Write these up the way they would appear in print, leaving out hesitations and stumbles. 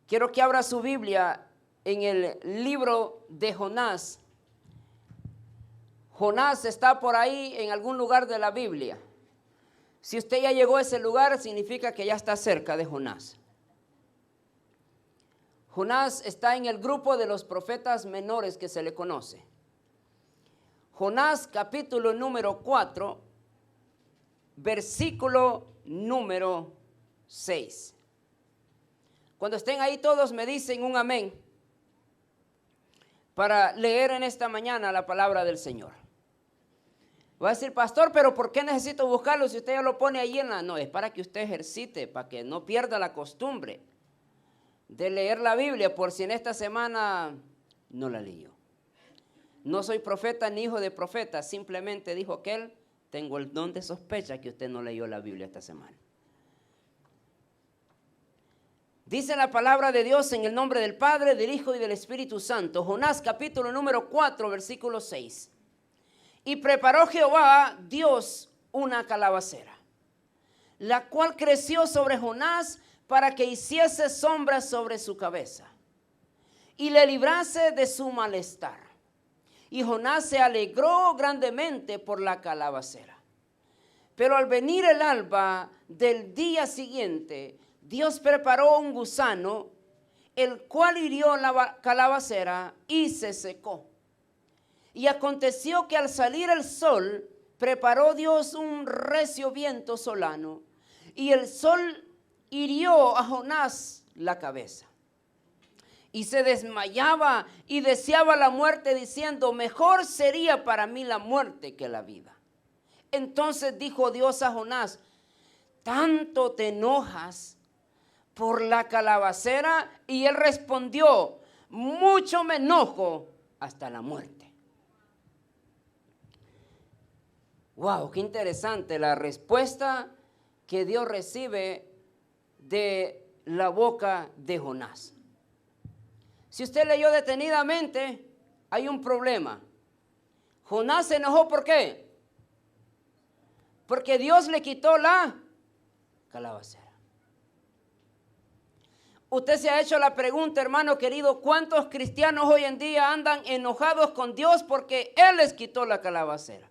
Quiero que abra su Biblia en el libro de Jonás. Jonás está por ahí en algún lugar de la Biblia. Si usted ya llegó a ese lugar, significa que ya está cerca de Jonás. Jonás está en el grupo de los profetas menores que se le conoce. Jonás capítulo número 4, versículo número 6. Cuando estén ahí todos me dicen un amén para leer en esta mañana la palabra del Señor. Va a decir, pastor, pero ¿por qué necesito buscarlo si usted ya lo pone ahí en la...? No, es para que usted ejercite, para que no pierda la costumbre de leer la Biblia, por si en esta semana no la leyó. No soy profeta ni hijo de profeta, simplemente dijo aquel, tengo el don de sospecha que usted no leyó la Biblia esta semana. Dice la palabra de Dios en el nombre del Padre, del Hijo y del Espíritu Santo. Jonás capítulo número 4, versículo 6. Y preparó Jehová Dios una calabacera, la cual creció sobre Jonás para que hiciese sombra sobre su cabeza y le librase de su malestar. Y Jonás se alegró grandemente por la calabacera. Pero al venir el alba del día siguiente, Dios preparó un gusano, el cual hirió la calabacera y se secó. Y aconteció que al salir el sol, preparó Dios un recio viento solano, y el sol hirió a Jonás la cabeza. Y se desmayaba y deseaba la muerte, diciendo, mejor sería para mí la muerte que la vida. Entonces dijo Dios a Jonás, ¿tanto te enojas por la calabacera? Y él respondió, mucho me enojo hasta la muerte. Wow, qué interesante la respuesta que Dios recibe de la boca de Jonás. Si usted leyó detenidamente, hay un problema. Jonás se enojó, ¿por qué? Porque Dios le quitó la calabacera. Usted se ha hecho la pregunta, hermano querido, ¿cuántos cristianos hoy en día andan enojados con Dios porque Él les quitó la calabacera?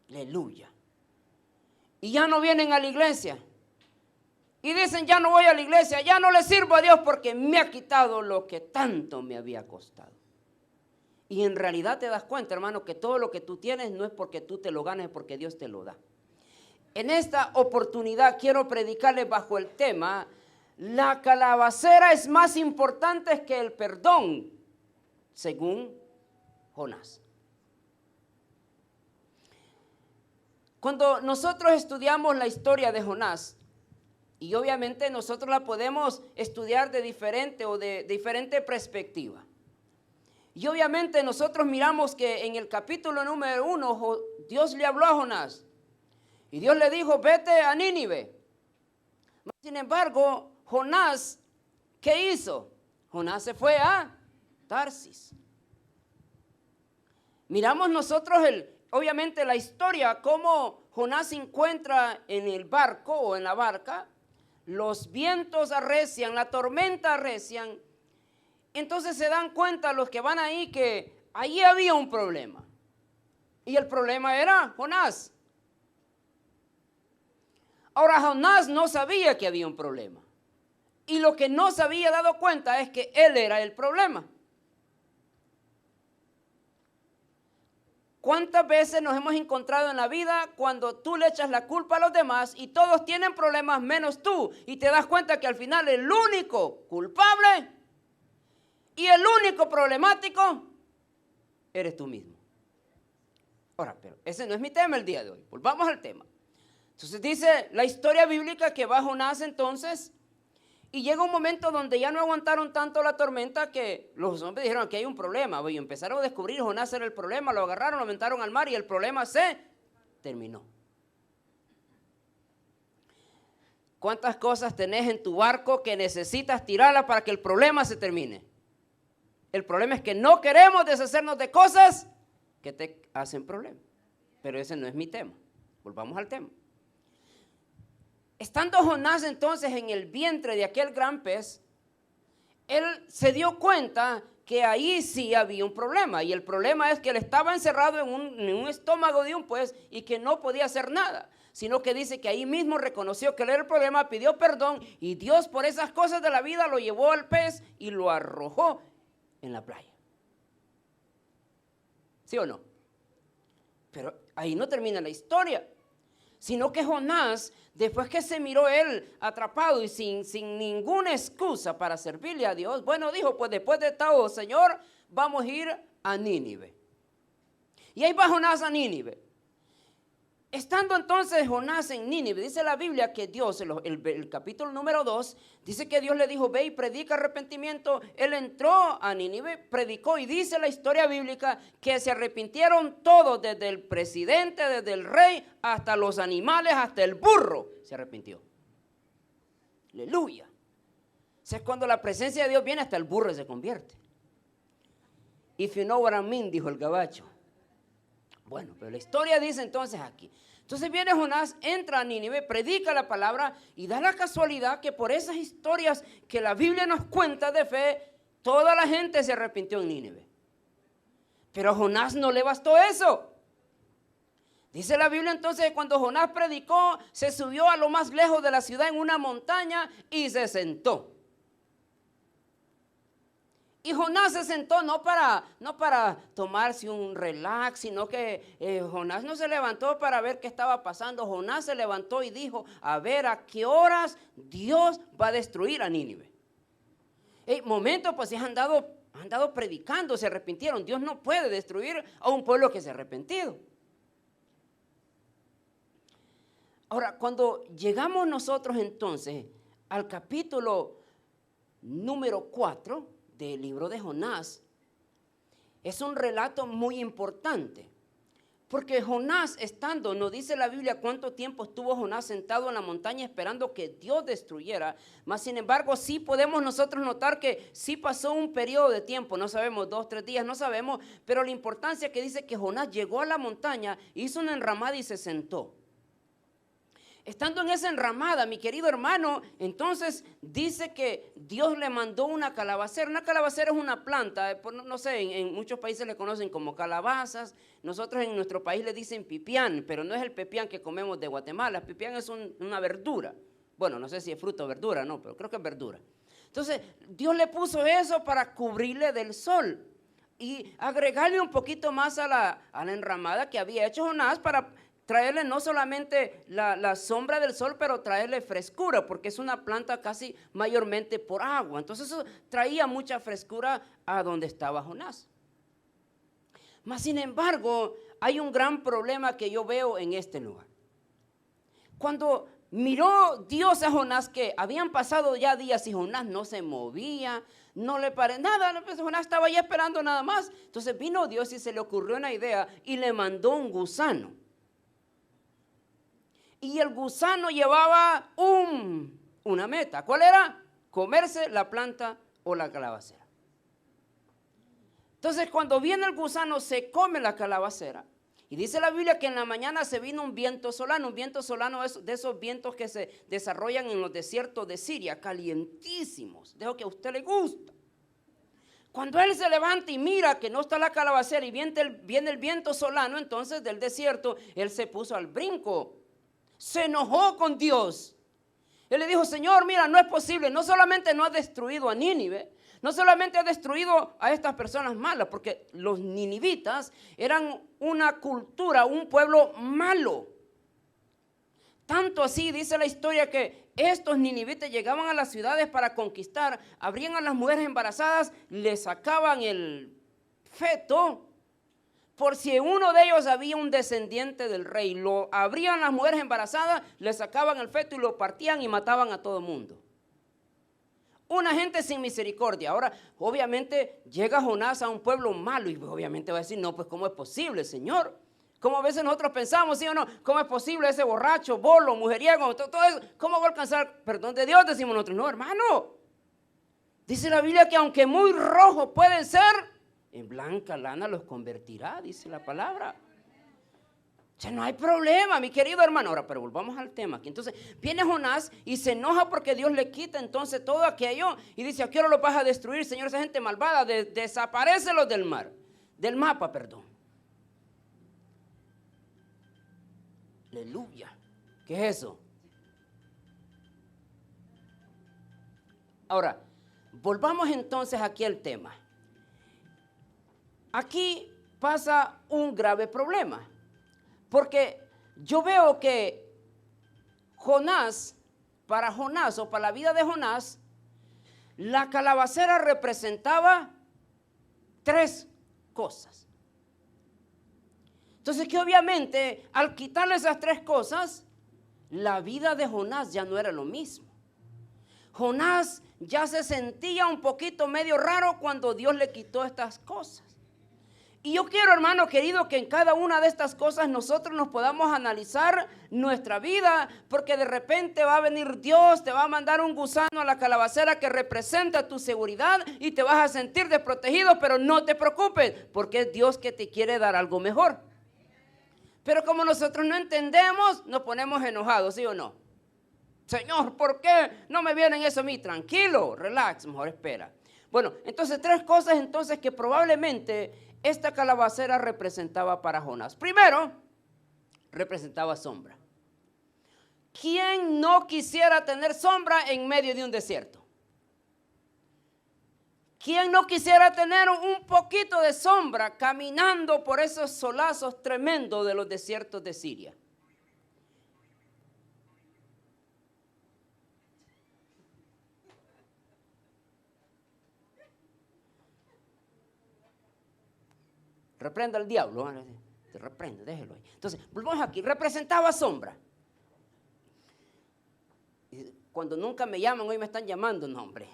Aleluya. Y ya no vienen a la iglesia. Y dicen, ya no voy a la iglesia, ya no le sirvo a Dios porque me ha quitado lo que tanto me había costado. Y en realidad te das cuenta, hermano, que todo lo que tú tienes no es porque tú te lo ganes, es porque Dios te lo da. En esta oportunidad quiero predicarles bajo el tema, la calabacera es más importante que el perdón, según Jonás. Cuando nosotros estudiamos la historia de Jonás, y obviamente nosotros la podemos estudiar de diferente perspectiva. Y obviamente nosotros miramos que en el capítulo número 1, Dios le habló a Jonás. Y Dios le dijo, vete a Nínive. Sin embargo, Jonás, ¿qué hizo? Jonás se fue a Tarsis. Miramos nosotros obviamente la historia, cómo Jonás se encuentra en el barco o en la barca. Los vientos arrecian, la tormenta arrecian. Entonces se dan cuenta los que van ahí que allí había un problema. Y el problema era Jonás. Ahora Jonás no sabía que había un problema. Y lo que no se había dado cuenta es que él era el problema. ¿Cuántas veces nos hemos encontrado en la vida cuando tú le echas la culpa a los demás y todos tienen problemas menos tú? Y te das cuenta que al final el único culpable y el único problemático eres tú mismo. Ahora, pero ese no es mi tema el día de hoy. Volvamos al tema. Entonces dice la historia bíblica que va Jonás entonces y llega un momento donde ya no aguantaron tanto la tormenta que los hombres dijeron que hay un problema. Y empezaron a descubrir Jonás era el problema, lo agarraron, lo aventaron al mar y el problema se terminó. ¿Cuántas cosas tenés en tu barco que necesitas tirarlas para que el problema se termine? El problema es que no queremos deshacernos de cosas que te hacen problema. Pero ese no es mi tema. Volvamos al tema. Estando Jonás entonces en el vientre de aquel gran pez, él se dio cuenta que ahí sí había un problema. Y el problema es que él estaba encerrado en un estómago de un pez y que no podía hacer nada. Sino que dice que ahí mismo reconoció que él era el problema, pidió perdón y Dios por esas cosas de la vida lo llevó al pez y lo arrojó en la playa. ¿Sí o no? Pero ahí no termina la historia. Sino que Jonás, después que se miró él atrapado y sin ninguna excusa para servirle a Dios, bueno, dijo, pues después de todo, Señor, vamos a ir a Nínive. Y ahí va Jonás a Nínive. Estando entonces Jonás en Nínive, dice la Biblia que Dios, el capítulo número 2, dice que Dios le dijo, ve y predica arrepentimiento. Él entró a Nínive, predicó y dice la historia bíblica que se arrepintieron todos, desde el presidente, desde el rey, hasta los animales, hasta el burro, se arrepintió. Aleluya. O sea, es cuando la presencia de Dios viene, hasta el burro se convierte. If you know what I mean, dijo el gabacho. Bueno, pero la historia dice entonces aquí. Entonces viene Jonás, entra a Nínive, predica la palabra y da la casualidad que por esas historias que la Biblia nos cuenta de fe, toda la gente se arrepintió en Nínive. Pero a Jonás no le bastó eso. Dice la Biblia entonces que cuando Jonás predicó, se subió a lo más lejos de la ciudad en una montaña y se sentó. Y Jonás se sentó no para tomarse un relax, sino que Jonás no se levantó para ver qué estaba pasando. Jonás se levantó y dijo, a ver a qué horas Dios va a destruir a Nínive. Momento, pues han dado predicando, se arrepintieron. Dios no puede destruir a un pueblo que se ha arrepentido. Ahora, cuando llegamos nosotros entonces al capítulo número 4, del libro de Jonás, es un relato muy importante, porque Jonás estando, no dice la Biblia cuánto tiempo estuvo Jonás sentado en la montaña esperando que Dios destruyera, mas sin embargo sí podemos nosotros notar que sí pasó un periodo de tiempo, no sabemos, 2, 3 días, no sabemos, pero la importancia que dice que Jonás llegó a la montaña, hizo una enramada y se sentó. Estando en esa enramada, mi querido hermano, entonces dice que Dios le mandó una calabacera. Una calabacera es una planta, no sé, en muchos países le conocen como calabazas. Nosotros en nuestro país le dicen pipián, pero no es el pipián que comemos de Guatemala. Pipián es una verdura. Bueno, no sé si es fruta o verdura, no, pero creo que es verdura. Entonces, Dios le puso eso para cubrirle del sol y agregarle un poquito más a la enramada que había hecho Jonás para traerle no solamente la sombra del sol, pero traerle frescura, porque es una planta casi mayormente por agua. Entonces eso traía mucha frescura a donde estaba Jonás. Mas sin embargo, hay un gran problema que yo veo en este lugar. Cuando miró Dios a Jonás, que habían pasado ya días y Jonás no se movía, no le parecía nada, pues Jonás estaba ya esperando nada más. Entonces vino Dios y se le ocurrió una idea y le mandó un gusano. Y el gusano llevaba una meta. ¿Cuál era? Comerse la planta o la calabacera. Entonces cuando viene el gusano se come la calabacera. Y dice la Biblia que en la mañana se vino un viento solano. Un viento solano es de esos vientos que se desarrollan en los desiertos de Siria, calientísimos. Dejo que a usted le gusta. Cuando él se levanta y mira que no está la calabacera y viene el viento solano, entonces del desierto, él se puso al brinco. Se enojó con Dios. Él le dijo, Señor, mira, no es posible. No solamente no ha destruido a Nínive, no solamente ha destruido a estas personas malas, porque los ninivitas eran una cultura, un pueblo malo. Tanto así dice la historia que estos ninivitas llegaban a las ciudades para conquistar, abrían a las mujeres embarazadas, le sacaban el feto. Por si uno de ellos había un descendiente del rey, lo abrían las mujeres embarazadas, le sacaban el feto y lo partían y mataban a todo el mundo. Una gente sin misericordia. Ahora, obviamente, llega Jonás a un pueblo malo y obviamente va a decir, no, pues ¿cómo es posible, Señor? Como a veces nosotros pensamos, ¿sí o no? ¿Cómo es posible ese borracho, bolo, mujeriego, todo eso? ¿Cómo va a alcanzar perdón de Dios? Decimos nosotros, no, hermano. Dice la Biblia que aunque muy rojos pueden ser, en blanca lana los convertirá, dice la palabra. sea, no hay problema, mi querido hermano. Ahora, pero volvamos al tema aquí. Entonces, viene Jonás y se enoja porque Dios le quita entonces todo aquello y dice, ¿a qué hora lo vas a destruir, Señor? Esa gente malvada, desaparécelos del mar, del mapa, perdón. Aleluya. ¿Qué es eso? Ahora, volvamos entonces aquí al tema. Aquí pasa un grave problema. Porque yo veo que Jonás, para Jonás o para la vida de Jonás, la calabacera representaba 3 cosas. Entonces que obviamente al quitarle esas 3 cosas, la vida de Jonás ya no era lo mismo. Jonás ya se sentía un poquito medio raro cuando Dios le quitó estas cosas. Y yo quiero, hermano querido, que en cada una de estas cosas nosotros nos podamos analizar nuestra vida, porque de repente va a venir Dios, te va a mandar un gusano a la calabacera que representa tu seguridad y te vas a sentir desprotegido, pero no te preocupes, porque es Dios que te quiere dar algo mejor. Pero como nosotros no entendemos, nos ponemos enojados, ¿sí o no? Señor, ¿por qué no me vienen eso a mí? Tranquilo, relax, mejor espera. Bueno, entonces 3 cosas entonces que probablemente esta calabacera representaba para Jonás. Primero, representaba sombra. ¿Quién no quisiera tener sombra en medio de un desierto? ¿Quién no quisiera tener un poquito de sombra caminando por esos solazos tremendos de los desiertos de Siria? Reprenda al diablo. Te reprende, déjelo ahí. Entonces, volvamos aquí. Representaba sombra. Cuando nunca me llaman, hoy me están llamando, no, hombre.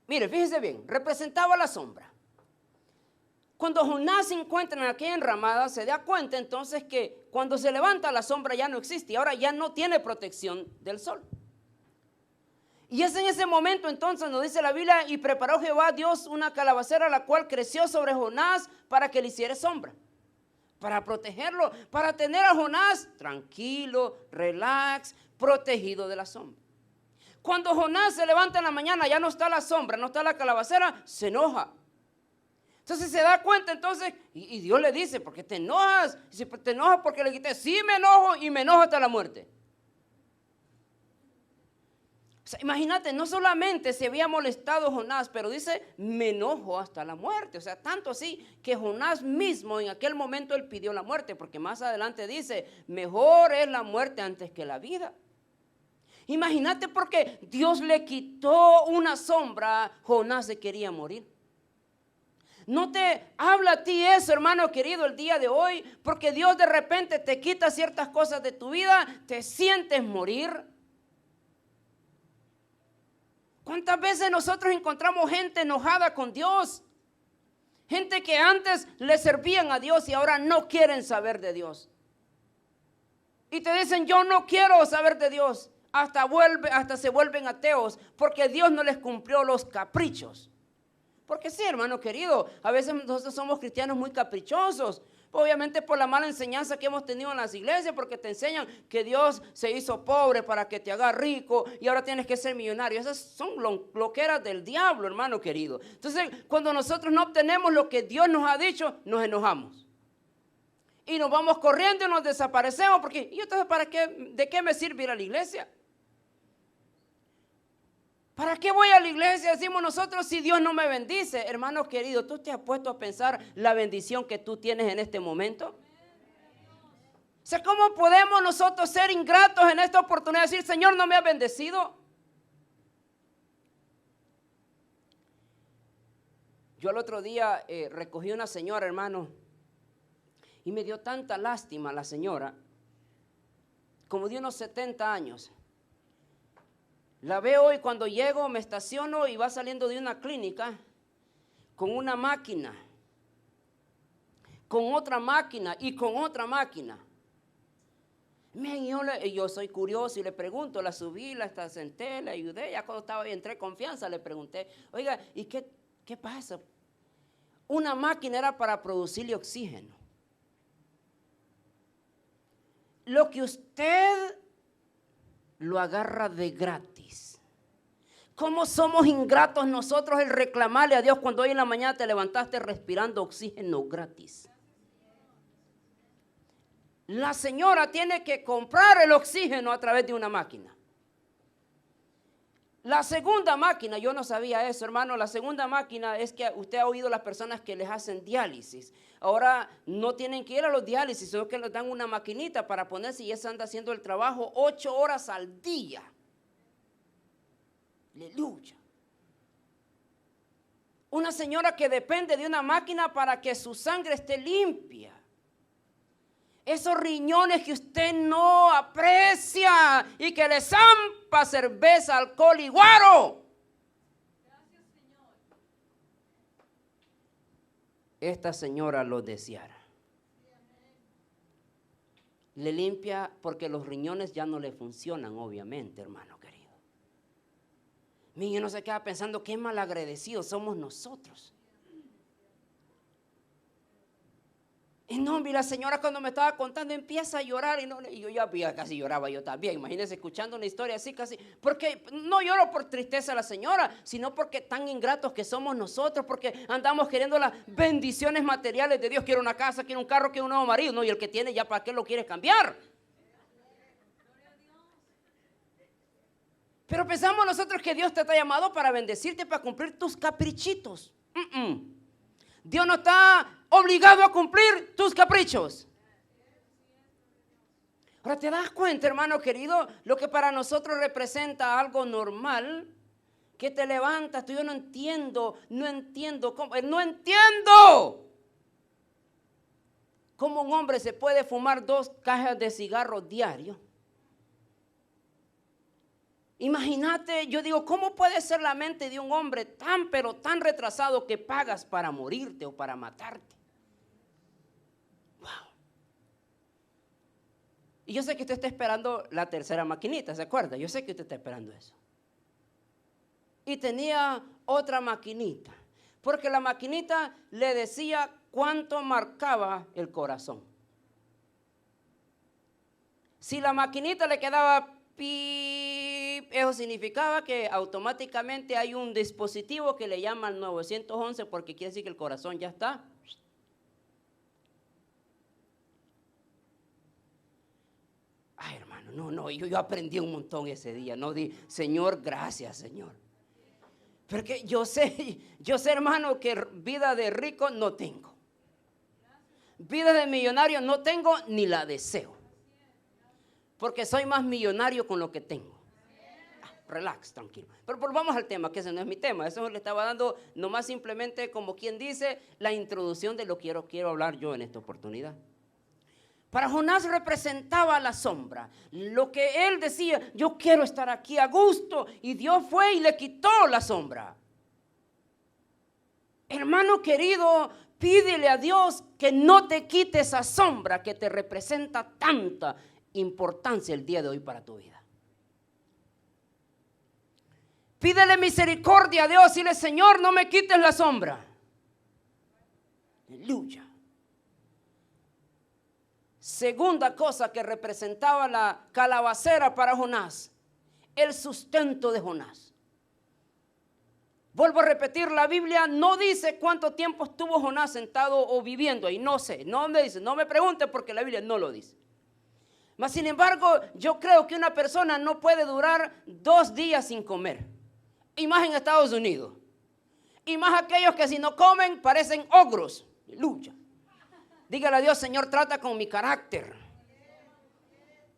Mire, fíjese bien. Representaba la sombra. Cuando Jonás se encuentra en aquella enramada, se da cuenta entonces que cuando se levanta la sombra ya no existe. Y ahora ya no tiene protección del sol. Y es en ese momento entonces nos dice la Biblia, y preparó Jehová Dios una calabacera, la cual creció sobre Jonás para que le hiciera sombra, para protegerlo, para tener a Jonás tranquilo, relax, protegido de la sombra. Cuando Jonás se levanta en la mañana, ya no está la sombra, no está la calabacera, se enoja. Entonces se da cuenta entonces, y Dios le dice, ¿por qué te enojas? Dice, te enojas porque le quité. Sí me enojo y me enojo hasta la muerte. O sea, imagínate, no solamente se había molestado Jonás, pero dice, me enojo hasta la muerte. O sea, tanto así que Jonás mismo en aquel momento él pidió la muerte, porque más adelante dice, mejor es la muerte antes que la vida. Imagínate, porque Dios le quitó una sombra, Jonás se quería morir. No te habla a ti eso, hermano querido, el día de hoy, porque Dios de repente te quita ciertas cosas de tu vida, te sientes morir. ¿Cuántas veces nosotros encontramos gente enojada con Dios? Gente que antes le servían a Dios y ahora no quieren saber de Dios. Y te dicen, yo no quiero saber de Dios. Hasta se vuelven ateos porque Dios no les cumplió los caprichos. Porque sí, hermano querido, a veces nosotros somos cristianos muy caprichosos. Obviamente por la mala enseñanza que hemos tenido en las iglesias, porque te enseñan que Dios se hizo pobre para que te haga rico y ahora tienes que ser millonario. Esas son loqueras del diablo, hermano querido. Entonces, cuando nosotros no obtenemos lo que Dios nos ha dicho, nos enojamos. Y nos vamos corriendo y nos desaparecemos, porque ¿y entonces de qué me sirve ir a la iglesia? ¿Para qué voy a la iglesia? Decimos nosotros, si Dios no me bendice. Hermano querido, ¿tú te has puesto a pensar la bendición que tú tienes en este momento? O sea, ¿cómo podemos nosotros ser ingratos en esta oportunidad? Decir, Señor, no me ha bendecido. Yo el otro día recogí una señora, hermano, y me dio tanta lástima la señora, como de unos 70 años. La veo y cuando llego me estaciono y va saliendo de una clínica con una máquina, con otra máquina y con otra máquina. Yo soy curioso y le pregunto, la subí, la senté, la ayudé, ya cuando estaba ahí entré confianza, le pregunté, oiga, ¿y qué pasa? Una máquina era para producirle oxígeno. lo que usted lo agarra de gratis. ¿Cómo somos ingratos nosotros el reclamarle a Dios cuando hoy en la mañana te levantaste respirando oxígeno gratis? La señora tiene que comprar el oxígeno a través de una máquina. La segunda máquina, yo no sabía eso, hermano, la segunda máquina es que usted ha oído las personas que les hacen diálisis. Ahora no tienen que ir a los diálisis, sino que les dan una maquinita para ponerse y esa anda haciendo el trabajo 8 horas al día. Aleluya. Una señora que depende de una máquina para que su sangre esté limpia. Esos riñones que usted no aprecia y que le zampa cerveza, alcohol y guaro. Gracias, Señor. Esta señora lo deseara. Le limpia porque los riñones ya no le funcionan, obviamente, hermano querido. Mi niño no se queda pensando qué malagradecidos somos nosotros. Y no, mira, la señora cuando me estaba contando empieza a llorar y yo ya casi lloraba yo también. Imagínense escuchando una historia así casi. Porque no lloro por tristeza de la señora, sino porque tan ingratos que somos nosotros, porque andamos queriendo las bendiciones materiales de Dios. Quiero una casa, quiero un carro, quiero un nuevo marido. No, y el que tiene ya para qué lo quiere cambiar. Pero pensamos nosotros que Dios te ha llamado para bendecirte, para cumplir tus caprichitos. Dios no está obligado a cumplir tus caprichos. Ahora te das cuenta, hermano querido, lo que para nosotros representa algo normal, que te levantas, tú yo no entiendo cómo un hombre se puede fumar 2 cajas de cigarros diarios. Imagínate, yo digo, ¿cómo puede ser la mente de un hombre tan pero tan retrasado que pagas para morirte o para matarte? Wow. Y yo sé que usted está esperando la tercera maquinita, ¿se acuerda? Yo sé que usted está esperando eso. Y tenía otra maquinita, porque la maquinita le decía cuánto marcaba el corazón. Si la maquinita le quedaba pip, eso significaba que automáticamente hay un dispositivo que le llaman 911 porque quiere decir que el corazón ya está. Ay, hermano, no, yo aprendí un montón ese día. No di, Señor, gracias, Señor. Porque yo sé, hermano, que vida de rico no tengo. Vida de millonario no tengo ni la deseo. Porque soy más millonario con lo que tengo. Relax, tranquilo. Pero volvamos al tema, que ese no es mi tema. Eso le estaba dando nomás simplemente como quien dice la introducción de lo que quiero hablar yo en esta oportunidad. Para Jonás representaba la sombra. Lo que él decía, yo quiero estar aquí a gusto. Y Dios fue y le quitó la sombra. Hermano querido, pídele a Dios que no te quite esa sombra que te representa tanta importancia el día de hoy para tu vida. Pídele misericordia a Dios y dile, Señor, no me quites la sombra. Aleluya. Segunda cosa que representaba la calabacera para Jonás, el sustento de Jonás. Vuelvo a repetir, la Biblia no dice cuánto tiempo estuvo Jonás sentado o viviendo ahí, no sé, no me dice, no me pregunte porque la Biblia no lo dice. Mas sin embargo, yo creo que una persona no puede durar 2 días sin comer. Y más en Estados Unidos. Y más aquellos que si no comen parecen ogros. Aleluya. Dígale a Dios, Señor, trata con mi carácter.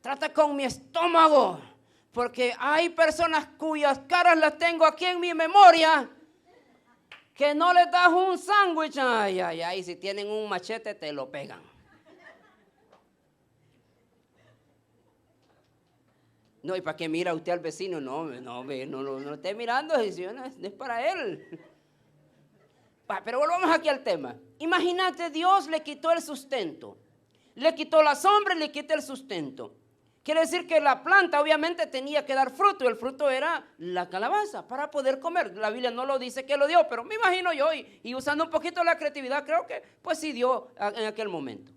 Trata con mi estómago. Porque hay personas cuyas caras las tengo aquí en mi memoria. Que no les das un sándwich. Ay, si tienen un machete te lo pegan. No, ¿y para qué mira usted al vecino? No esté mirando, no es para él. Pero volvamos aquí al tema. Imagínate, Dios le quitó el sustento. Le quitó la sombra y le quitó el sustento. Quiere decir que la planta obviamente tenía que dar fruto. Y el fruto era la calabaza para poder comer. La Biblia no lo dice que lo dio, pero me imagino yo y usando un poquito la creatividad, creo que pues sí dio en aquel momento.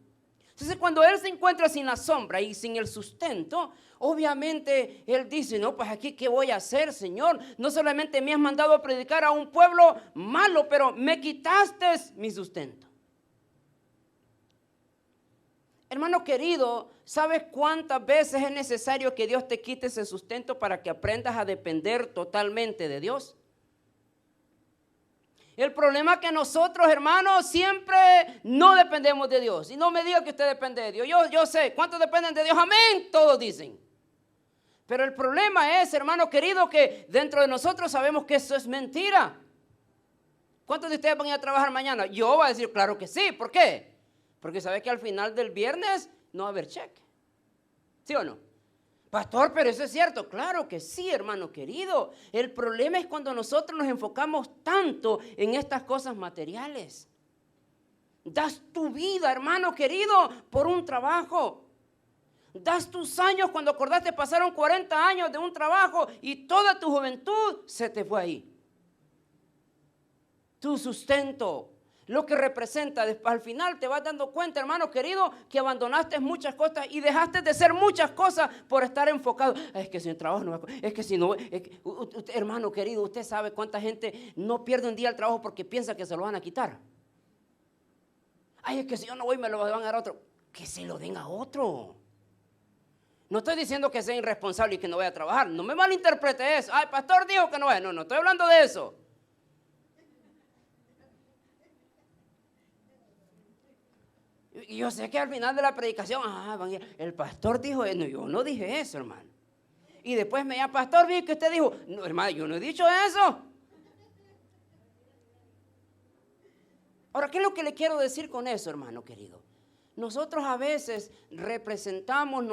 Entonces cuando él se encuentra sin la sombra y sin el sustento, obviamente él dice, no, pues aquí ¿qué voy a hacer, Señor? No solamente me has mandado a predicar a un pueblo malo, pero me quitaste mi sustento. Hermano querido, ¿sabes cuántas veces es necesario que Dios te quite ese sustento para que aprendas a depender totalmente de Dios? El problema es que nosotros, hermanos, siempre no dependemos de Dios. Y no me diga que usted depende de Dios. Yo sé, ¿cuántos dependen de Dios? Amén, todos dicen. Pero el problema es, hermano querido, que dentro de nosotros sabemos que eso es mentira. ¿Cuántos de ustedes van a ir a trabajar mañana? Yo voy a decir, claro que sí. ¿Por qué? Porque sabe que al final del viernes no va a haber cheque. ¿Sí o no? Pastor, pero eso es cierto. Claro que sí, hermano querido. El problema es cuando nosotros nos enfocamos tanto en estas cosas materiales. Das tu vida, hermano querido, por un trabajo. Das tus años, cuando acordaste pasaron 40 años de un trabajo y toda tu juventud se te fue ahí. Tu sustento, lo que representa, al final te vas dando cuenta, hermano querido, que abandonaste muchas cosas y dejaste de ser muchas cosas por estar enfocado. Es que sin trabajo no va a... Es que si no... hermano querido, usted sabe cuánta gente no pierde un día el trabajo porque piensa que se lo van a quitar. Ay, es que si yo no voy me lo van a dar a otro. Que se lo den a otro. No estoy diciendo que sea irresponsable y que no vaya a trabajar. No me malinterprete eso. Ay, pastor dijo que no vaya. No estoy hablando de eso. Y yo sé que al final de la predicación, el pastor dijo, no, yo no dije eso, hermano. Y después me llama, pastor, vi que usted dijo, no, hermano, yo no he dicho eso. Ahora, ¿qué es lo que le quiero decir con eso, hermano querido? Nosotros a veces representamos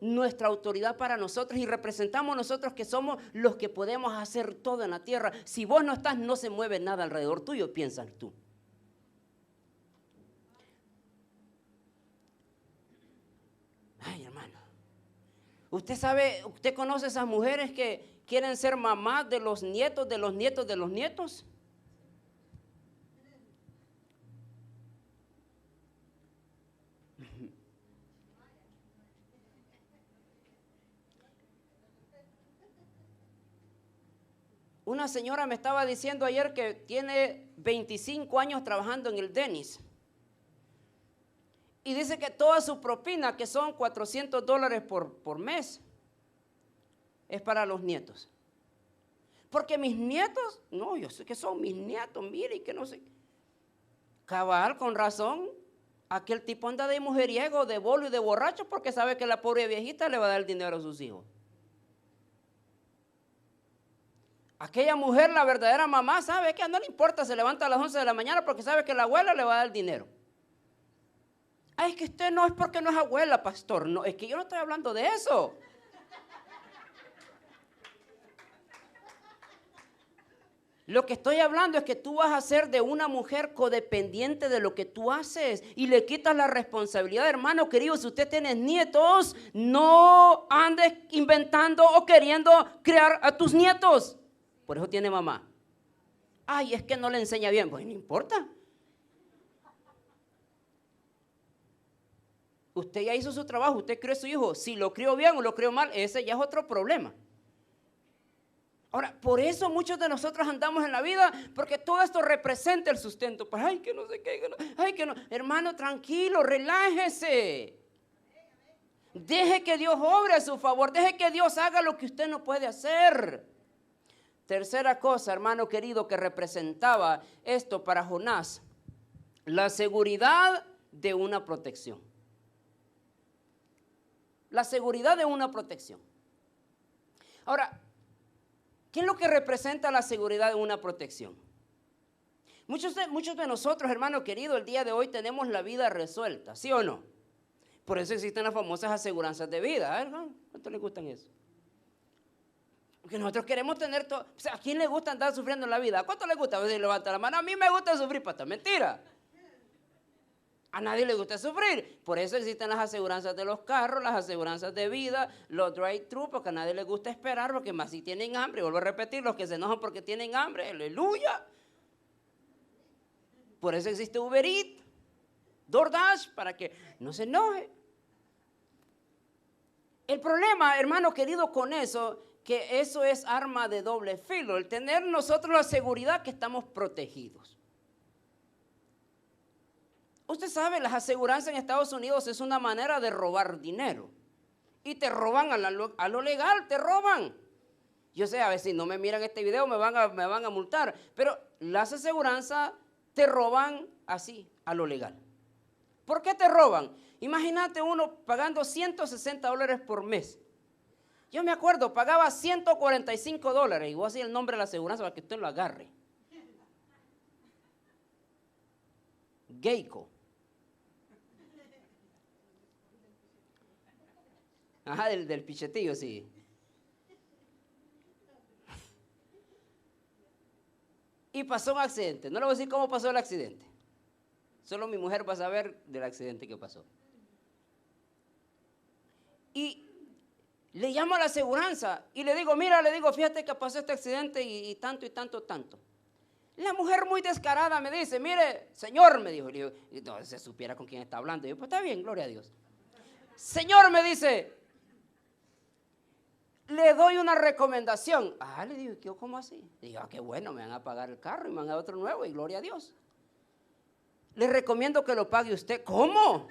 nuestra autoridad para nosotros y representamos nosotros que somos los que podemos hacer todo en la tierra. Si vos no estás, no se mueve nada alrededor tuyo, piensas tú. Ay, hermano, usted sabe, usted conoce esas mujeres que quieren ser mamás de los nietos, de los nietos, de los nietos. Una señora me estaba diciendo ayer que tiene 25 años trabajando en el Denny's. Y dice que toda su propina, que son $400 por mes, es para los nietos. Porque mis nietos, no, yo sé que son mis nietos, mire, y que no sé. Cabal, con razón, aquel tipo anda de mujeriego, de bolo y de borracho porque sabe que la pobre viejita le va a dar el dinero a sus hijos. Aquella mujer, la verdadera mamá, sabe que no le importa, se levanta a las 11 de la mañana porque sabe que la abuela le va a dar el dinero. Ay, es que usted no es porque no es abuela, pastor. No, es que yo no estoy hablando de eso. Lo que estoy hablando es que tú vas a ser de una mujer codependiente de lo que tú haces y le quitas la responsabilidad, hermano querido. Si usted tiene nietos, no andes inventando o queriendo criar a tus nietos. Por eso tiene mamá. Ay, es que no le enseña bien. Pues no importa. Usted ya hizo su trabajo, usted crió a su hijo. Si lo crió bien o lo crió mal, ese ya es otro problema. Ahora, por eso muchos de nosotros andamos en la vida, porque todo esto representa el sustento. Pues, ay, que no sé qué, ay, que no. Hermano, tranquilo, relájese. Deje que Dios obre a su favor, deje que Dios haga lo que usted no puede hacer. Tercera cosa, hermano querido, que representaba esto para Jonás, la seguridad de una protección. La seguridad de una protección. Ahora, ¿qué es lo que representa la seguridad de una protección? Muchos de nosotros, hermano querido, el día de hoy tenemos la vida resuelta, ¿sí o no? Por eso existen las famosas aseguranzas de vida. ¿Verdad? ¿Cuánto les gustan eso? Porque nosotros queremos tener todo. O sea, ¿a quién le gusta andar sufriendo en la vida? ¿A cuánto le gusta? A ver si levanta la mano. A mí me gusta sufrir, pata, mentira. A nadie le gusta sufrir. Por eso existen las aseguranzas de los carros, las aseguranzas de vida, los drive-thru, porque a nadie le gusta esperar, porque más si tienen hambre. Vuelvo a repetir, los que se enojan porque tienen hambre, aleluya. Por eso existe Uber Eats. DoorDash para que no se enoje. El problema, hermano querido, con eso, que eso es arma de doble filo, el tener nosotros la seguridad que estamos protegidos. Usted sabe, las aseguranzas en Estados Unidos es una manera de robar dinero. Y te roban a lo legal, te roban. Yo sé, a ver si no me miran este video me van a multar. Pero las aseguranzas te roban así, a lo legal. ¿Por qué te roban? Imagínate uno pagando $160 por mes. Yo me acuerdo, pagaba $145 y voy a decir el nombre de la aseguranza para que usted lo agarre. Geico. Ajá, del pichetillo, sí. Y pasó un accidente. No le voy a decir cómo pasó el accidente. Solo mi mujer va a saber del accidente que pasó. Y le llamo a la aseguranza y le digo, mira, fíjate que pasó este accidente y tanto y tanto, tanto. La mujer muy descarada me dice, mire, señor, me dijo. Y digo, no, se supiera con quién está hablando. Y yo, pues está bien, gloria a Dios. Señor, me dice, le doy una recomendación. Ah, le digo, ¿cómo así? Le digo, qué bueno, me van a pagar el carro y me van a dar otro nuevo y gloria a Dios. Le recomiendo que lo pague usted. ¿Cómo?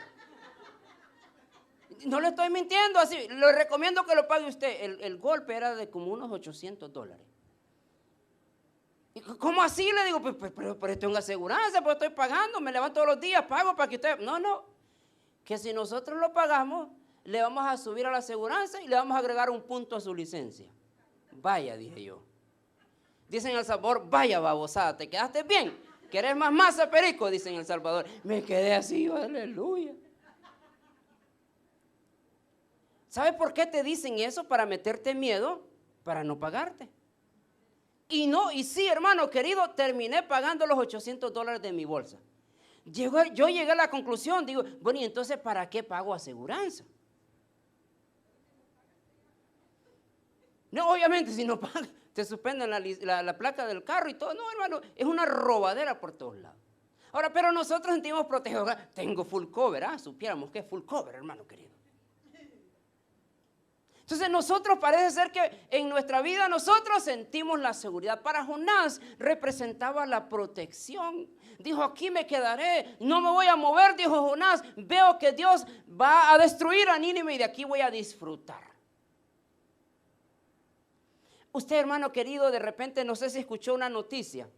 No le estoy mintiendo así. Le recomiendo que lo pague usted. El golpe era de como unos $800. ¿Y cómo así? Le digo, pero tengo aseguranza, pues estoy pagando, me levanto todos los días, pago para que usted... No, que si nosotros lo pagamos, le vamos a subir a la aseguranza y le vamos a agregar un punto a su licencia. Vaya, dije yo. Dicen en El Salvador, vaya babosada, ¿te quedaste bien? ¿Querés más masa, perico? Dicen en El Salvador. Me quedé así, aleluya. ¿Sabes por qué te dicen eso? Para meterte miedo, para no pagarte. Y sí, hermano querido, terminé pagando los $800 de mi bolsa. Yo llegué a la conclusión, digo, bueno, ¿y entonces para qué pago aseguranza? No, obviamente, si no pagas, te suspenden la placa del carro y todo. No, hermano, es una robadera por todos lados. Ahora, pero nosotros sentimos protegidos. Tengo full cover, supiéramos que es full cover, hermano querido. Entonces nosotros parece ser que en nuestra vida nosotros sentimos la seguridad. Para Jonás representaba la protección. Dijo, aquí me quedaré, no me voy a mover, dijo Jonás. Veo que Dios va a destruir a Nínive y de aquí voy a disfrutar. Usted, hermano querido, de repente no sé si escuchó una noticia.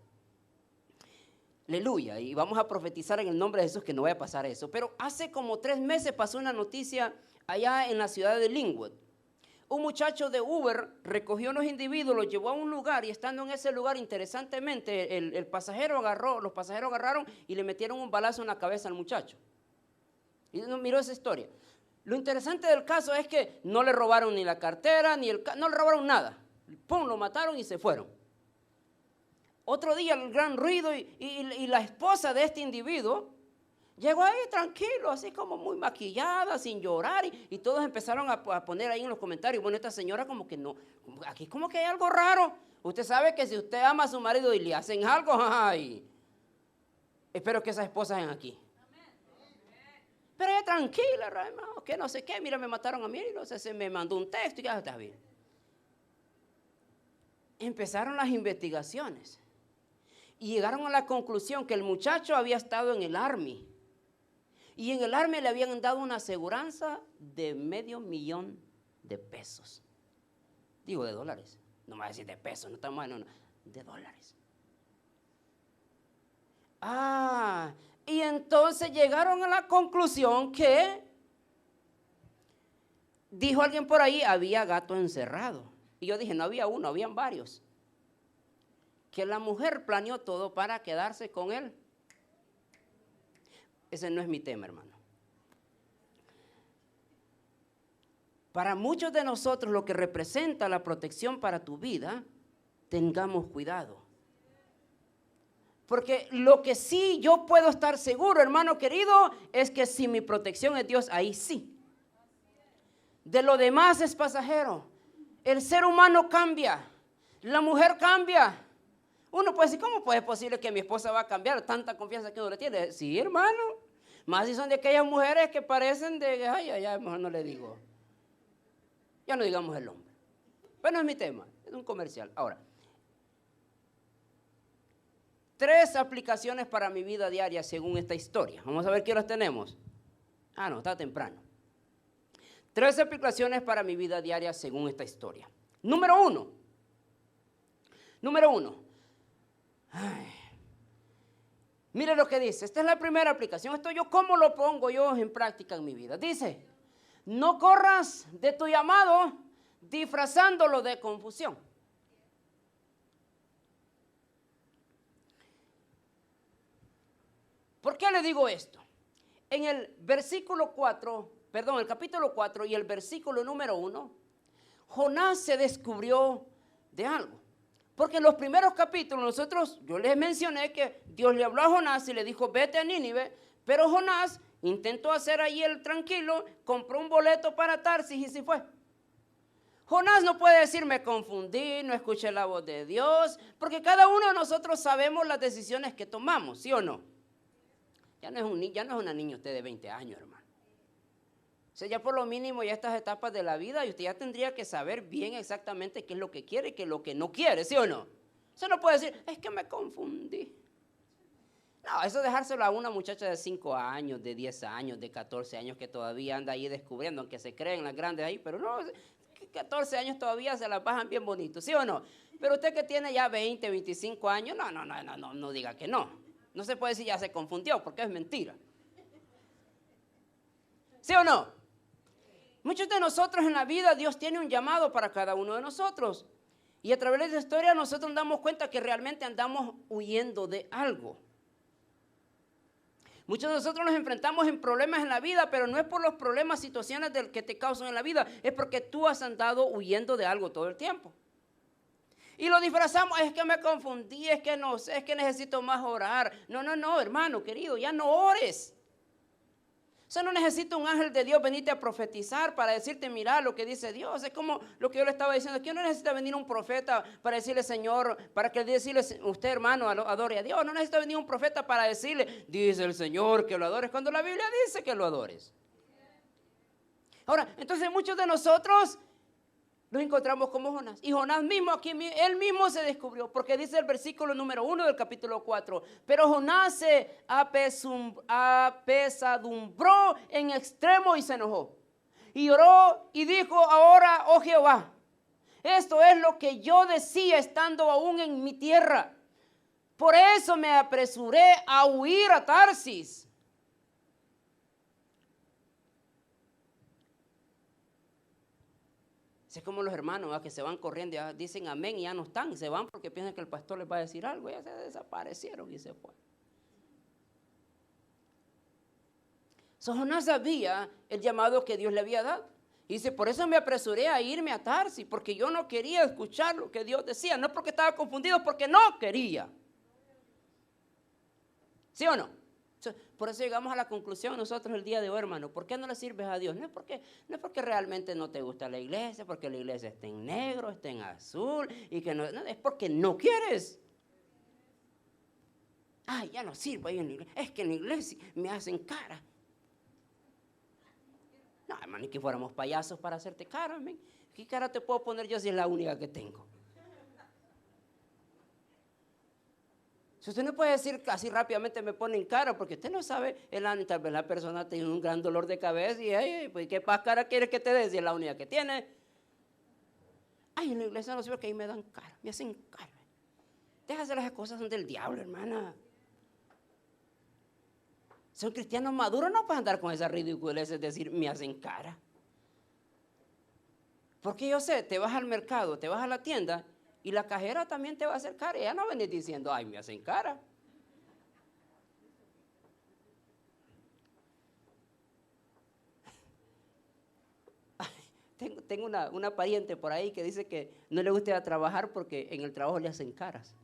Aleluya, y vamos a profetizar en el nombre de Jesús que no vaya a pasar eso. Pero hace como 3 meses pasó una noticia allá en la ciudad de Linwood. Un muchacho de Uber recogió a unos individuos, los llevó a un lugar y estando en ese lugar, interesantemente, los pasajeros agarraron y le metieron un balazo en la cabeza al muchacho. Y uno miró esa historia. Lo interesante del caso es que no le robaron ni la cartera, no le robaron nada. Pum, lo mataron y se fueron. Otro día el gran ruido y la esposa de este individuo llegó ahí tranquilo, así como muy maquillada, sin llorar, y todos empezaron a poner ahí en los comentarios, bueno, esta señora como que no, aquí como que hay algo raro. Usted sabe que si usted ama a su marido y le hacen algo, ay, espero que esas esposas estén aquí. Pero ella tranquila, hermano, que no sé qué, mira, me mataron a mí, y no sé, se me mandó un texto y ya está bien. Empezaron las investigaciones y llegaron a la conclusión que el muchacho había estado en el Army. Y en el Army le habían dado una aseguranza de $500,000. Digo, de dólares. No me voy a decir de pesos, no estamos no, de dólares. Y entonces llegaron a la conclusión que, dijo alguien por ahí, había gato encerrado. Y yo dije, no había uno, habían varios. Que la mujer planeó todo para quedarse con él. Ese no es mi tema, hermano. Para muchos de nosotros lo que representa la protección para tu vida, tengamos cuidado. Porque lo que sí yo puedo estar seguro, hermano querido, es que si mi protección es Dios, ahí sí. De lo demás es pasajero. El ser humano cambia, la mujer cambia. Uno puede decir, ¿cómo puede ser posible que mi esposa va a cambiar? Tanta confianza que uno le tiene. Sí, hermano. Más si son de aquellas mujeres que parecen de, mejor no le digo. Ya no digamos el hombre. Pero no es mi tema, es un comercial. Ahora, 3 aplicaciones para mi vida diaria según esta historia. Vamos a ver qué horas tenemos. No, está temprano. 3 aplicaciones para mi vida diaria según esta historia. Número 1. Mire lo que dice. Esta es la primera aplicación. Esto yo, ¿cómo lo pongo yo en práctica en mi vida? Dice, no corras de tu llamado disfrazándolo de confusión. ¿Por qué le digo esto? En el el capítulo 4 y el versículo número 1, Jonás se descubrió de algo. Porque en los primeros capítulos yo les mencioné que Dios le habló a Jonás y le dijo, vete a Nínive, pero Jonás intentó hacer ahí el tranquilo, compró un boleto para Tarsis y se fue. Jonás no puede decir, me confundí, no escuché la voz de Dios, porque cada uno de nosotros sabemos las decisiones que tomamos, ¿sí o no? Ya no es una niña usted de 20 años, hermano. O sea, ya por lo mínimo ya estas etapas de la vida, y usted ya tendría que saber bien exactamente qué es lo que quiere y qué es lo que no quiere, ¿sí o no? Usted no puede decir, es que me confundí. No, eso dejárselo a una muchacha de 5 años, de 10 años, de 14 años que todavía anda ahí descubriendo, aunque se creen las grandes ahí, pero no, 14 años todavía se las bajan bien bonitos, ¿sí o no? Pero usted que tiene ya 20, 25 años, no diga que no. No se puede decir ya se confundió, porque es mentira. ¿Sí o no? Muchos de nosotros en la vida, Dios tiene un llamado para cada uno de nosotros. Y a través de la historia nosotros nos damos cuenta que realmente andamos huyendo de algo. Muchos de nosotros nos enfrentamos en problemas en la vida, pero no es por los problemas, situaciones que te causan en la vida, es porque tú has andado huyendo de algo todo el tiempo. Y lo disfrazamos, es que me confundí, es que no sé, es que necesito más orar. No, hermano querido, ya no ores. O sea, no necesita un ángel de Dios venirte a profetizar para decirte, mira lo que dice Dios. Es como lo que yo le estaba diciendo, que no necesita venir un profeta para decirle, Señor, para que decirle, usted hermano, adore a Dios. No necesita venir un profeta para decirle, dice el Señor que lo adores, cuando la Biblia dice que lo adores. Ahora, entonces muchos de nosotros nos encontramos como Jonás. Y Jonás mismo, él mismo se descubrió, porque dice el versículo número 1 del capítulo 4. Pero Jonás se apesadumbró en extremo y se enojó. Y oró y dijo, ahora, oh Jehová, esto es lo que yo decía estando aún en mi tierra. Por eso me apresuré a huir a Tarsis. Es como los hermanos que se van corriendo, ya dicen amén y ya no están, se van porque piensan que el pastor les va a decir algo, ya se desaparecieron y se fue. Jonás sabía el llamado que Dios le había dado. Y dice, por eso me apresuré a irme a Tarsis, porque yo no quería escuchar lo que Dios decía, no porque estaba confundido, porque no quería. ¿Sí o no? Por eso llegamos a la conclusión nosotros el día de hoy, hermano. ¿Por qué no le sirves a Dios? No es porque realmente no te gusta la iglesia, porque la iglesia está en negro, está en azul, y que no, es porque no quieres. Ya no sirvo ahí en la iglesia. Es que en la iglesia me hacen cara. No, hermano, ni que fuéramos payasos para hacerte cara, amén. ¿Qué cara te puedo poner yo si es la única que tengo? Si usted no puede decir así rápidamente me pone en cara, porque usted no sabe, tal vez la persona tiene un gran dolor de cabeza y pues ¿qué más cara quieres que te dé si es la única que tiene? En la iglesia no sirve que ahí me dan cara, me hacen cara. Déjase, las cosas son del diablo, hermana. Son cristianos maduros, no pueden andar con esa ridiculez, es decir, me hacen cara. Porque yo sé, te vas al mercado, te vas a la tienda y la cajera también te va a hacer cara. Ella no viene diciendo, me hacen cara. Tengo una pariente por ahí que dice que no le gusta ir a trabajar porque en el trabajo le hacen caras.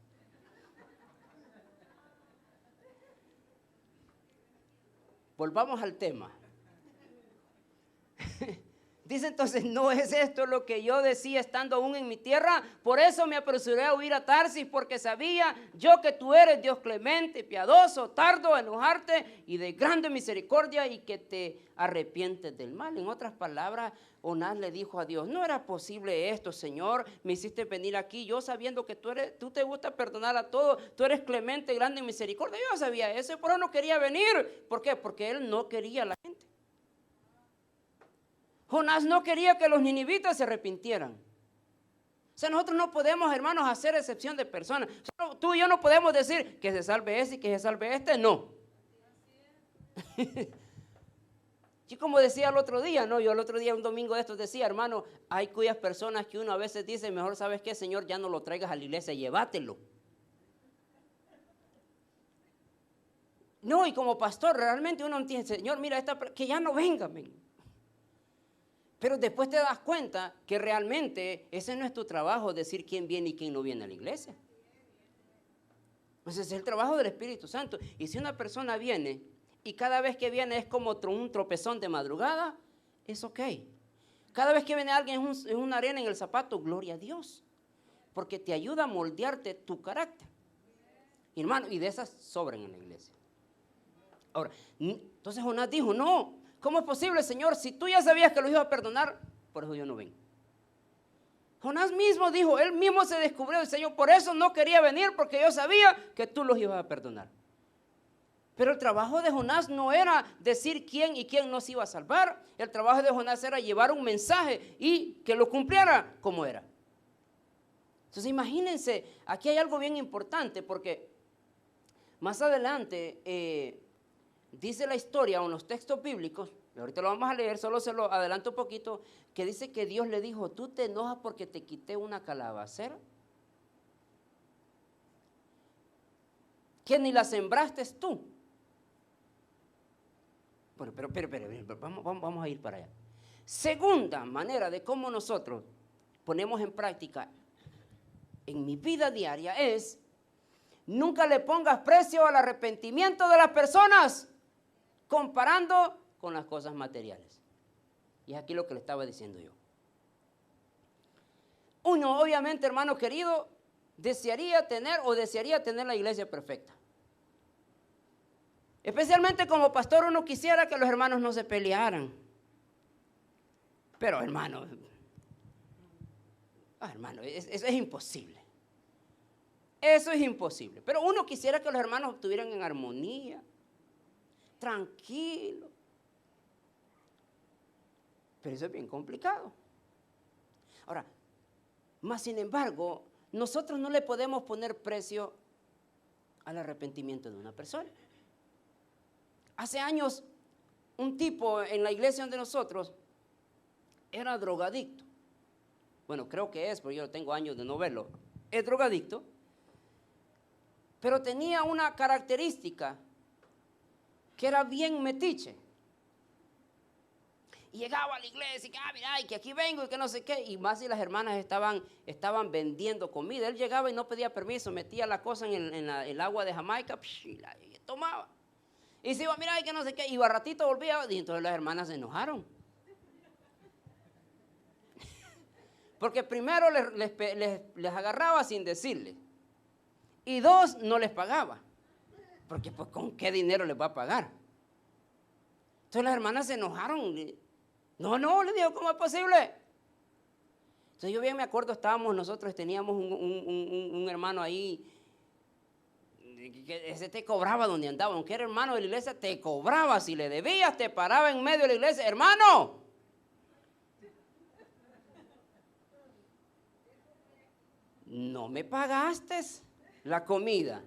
Volvamos al tema. Dice entonces, no es esto lo que yo decía estando aún en mi tierra. Por eso me apresuré a huir a Tarsis, porque sabía yo que tú eres Dios clemente, piadoso, tardo a enojarte y de grande misericordia, y que te arrepientes del mal. En otras palabras, Jonás le dijo a Dios, no era posible esto, Señor, me hiciste venir aquí, yo sabiendo que tú te gusta perdonar a todos, tú eres clemente, grande en misericordia. Yo sabía eso y por eso no quería venir. ¿Por qué? Porque él no quería a la gente. Jonás no quería que los ninivitas se arrepintieran. O sea, nosotros no podemos, hermanos, hacer excepción de personas. Tú y yo no podemos decir que se salve ese y que se salve este, no. Yo como decía el otro día, ¿no? Yo el otro día, un domingo de estos decía, hermano, hay cuyas personas que uno a veces dice, mejor sabes qué, Señor, ya no lo traigas a la iglesia, llévatelo. No, y como pastor, realmente uno entiende, Señor, mira, que ya no venga, Pero después te das cuenta que realmente ese no es tu trabajo, decir quién viene y quién no viene a la iglesia. Entonces es el trabajo del Espíritu Santo. Y si una persona viene y cada vez que viene es como un tropezón de madrugada, es ok. Cada vez que viene alguien es una arena en el zapato, gloria a Dios. Porque te ayuda a moldearte tu carácter. Y hermano, y de esas sobran en la iglesia. Ahora, entonces Jonás dijo, no, ¿cómo es posible, Señor? Si tú ya sabías que los iba a perdonar, por eso yo no vengo. Jonás mismo dijo, él mismo se descubrió, el Señor, por eso no quería venir, porque yo sabía que tú los ibas a perdonar. Pero el trabajo de Jonás no era decir quién y quién nos iba a salvar. El trabajo de Jonás era llevar un mensaje y que lo cumpliera como era. Entonces imagínense, aquí hay algo bien importante, porque más adelante dice la historia en los textos bíblicos, y ahorita lo vamos a leer, solo se lo adelanto un poquito, que dice que Dios le dijo, ¿tú te enojas porque te quité una calabacera? Que ni la sembraste tú. Bueno, pero vamos a ir para allá. Segunda manera de cómo nosotros ponemos en práctica en mi vida diaria es, nunca le pongas precio al arrepentimiento de las personas comparando con las cosas materiales. Y es aquí lo que le estaba diciendo yo. Uno, obviamente, hermano querido, desearía tener la iglesia perfecta. Especialmente como pastor, uno quisiera que los hermanos no se pelearan. Pero hermano, eso es imposible. Eso es imposible. Pero uno quisiera que los hermanos estuvieran en armonía, tranquilos. Pero eso es bien complicado. Ahora, más sin embargo, nosotros no le podemos poner precio al arrepentimiento de una persona. Hace años, un tipo en la iglesia donde nosotros era drogadicto. Bueno, creo que es, porque yo tengo años de no verlo. Es drogadicto, pero tenía una característica que era bien metiche. Y llegaba a la iglesia y que, mira, y que aquí vengo y que no sé qué. Y más si las hermanas estaban vendiendo comida. Él llegaba y no pedía permiso, metía la cosa en el agua de Jamaica y tomaba. Y se iba, mira, y que no sé qué. Y a ratito volvía y entonces las hermanas se enojaron. Porque primero les agarraba sin decirle. Y dos, no les pagaba. Porque pues ¿con qué dinero les va a pagar? Entonces las hermanas se enojaron. No, le digo, ¿cómo es posible? Entonces yo bien me acuerdo, teníamos un hermano ahí, que ese te cobraba donde andaba, aunque era hermano de la iglesia, te cobraba, si le debías, te paraba en medio de la iglesia, hermano. No me pagaste la comida.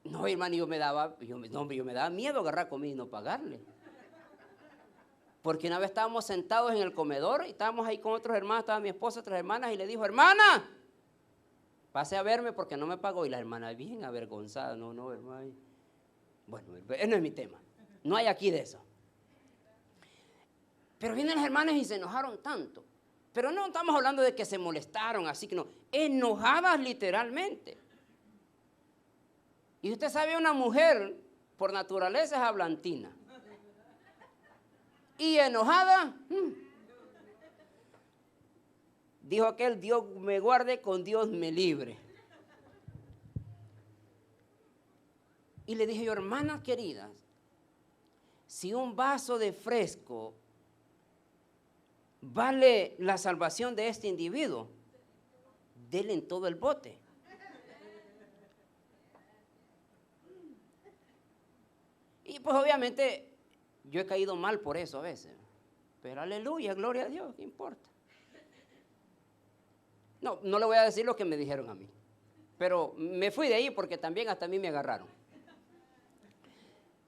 No, hermano, yo me daba miedo agarrar comida y no pagarle. Porque una vez estábamos sentados en el comedor y estábamos ahí con otros hermanos, estaba mi esposa, otras hermanas, y le dijo, hermana, pase a verme porque no me pagó. Y la hermana bien avergonzada, no, hermano. Bueno, ese no es mi tema. No hay aquí de eso. Pero vienen las hermanas y se enojaron tanto. Pero no estamos hablando de que se molestaron, así que no. Enojadas literalmente. Y usted sabe, una mujer por naturaleza es hablantina. y enojada. Dijo aquel, Dios me guarde, con Dios me libre. Y le dije yo, hermanas queridas, si un vaso de fresco vale la salvación de este individuo, denle en todo el bote. Y pues obviamente yo he caído mal por eso a veces. Pero aleluya, gloria a Dios, ¿qué importa? No le voy a decir lo que me dijeron a mí. Pero me fui de ahí porque también hasta a mí me agarraron.